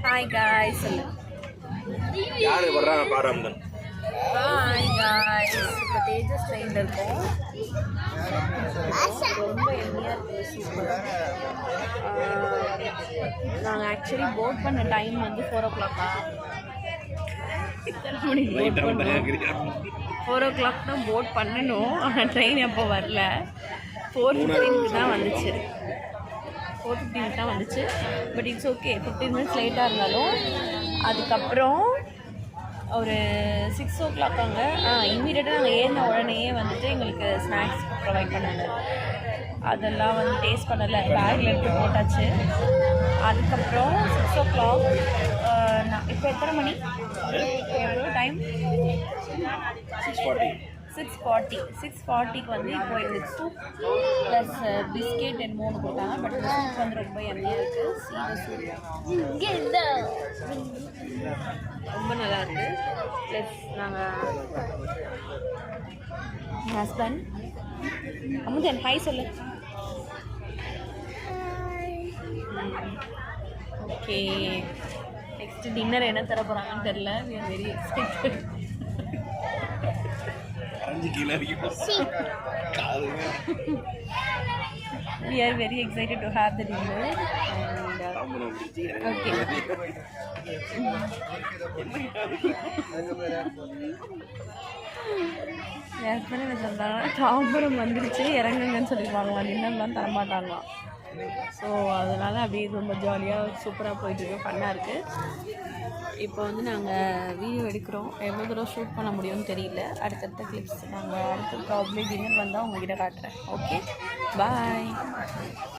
Hi guys யாரு வர்றாங்க பாராமதன். Hi guys இப்போ தேஜஸ் ட்ரெயினில் இருக்கோம். ரொம்ப எம்மியாக இருக்குது, சூப்பராக. நாங்கள் ஆக்சுவலி போட் பண்ண டைம் வந்து 4 o'clock. 4 o'clock தான் போட் பண்ணணும். ஆனால் ட்ரெயின் எப்போ வரல, 4:15 தான் வந்துச்சு. 4:15 தான் வந்துச்சு. பட் இட்ஸ் ஓகே, 15 minutes லேட்டாக இருந்தாலும். அதுக்கப்புறம் ஒரு 6 o'clock அங்கே இம்மீடியட்டாக நாங்கள் ஏறின உடனேயே வந்துட்டு எங்களுக்கு ஸ்நாக்ஸ் ப்ரொவைட் பண்ணாங்க. அதெல்லாம் வந்து டேஸ்ட் பண்ணலை, பேக்கில் எடுத்து போட்டாச்சு. அதுக்கப்புறம் 6 o'clock நான் இப்போ எத்தனை மணி எவ்வளோ டைம்? 6:40 வந்து இப்போ எங்களுக்கு சூப் ப்ளஸ் பிஸ்கெட் அண்ட் 3 கொடுத்தாங்க. பட் இந்த சூப் வந்து ரொம்ப எம்மியாக இருக்குது. சீத சூப் ரொம்ப நல்லா இருக்குது. ப்ளஸ் நாங்கள் ஹஸ்பண்ட் அமுதன் ஹாய் சொல்லு. ஓகே, நெக்ஸ்ட் டின்னர் என்ன தர போகிறாங்கன்னு தெரில. We are very excited. We are very excited to have the dinner. And okay. Husband என்ன சொல்கிறாங்கன்னா, தாம்பரம் வந்துருச்சு இறங்குங்கன்னு சொல்லிடுவாங்களாம், டின்னர்லாம் தரமாட்டாங்களாம். ஸோ அதனால் அப்படியே ரொம்ப ஜாலியாக சூப்பராக போயிட்டுருக்கு, ஃபன்னாக இருக்குது. இப்போ வந்து நாங்கள் வீடியோ எடுக்கிறோம். எவ்வளோ தூரம் ஷூட் பண்ண முடியும்னு தெரியல. அடுத்தடுத்த கிளிப்ஸ் நாங்கள் அடுத்த ப்ராப்ளம் டின்னர் வந்தால் உங்கள்கிட்ட காட்டுறேன். ஓகே, பாய்.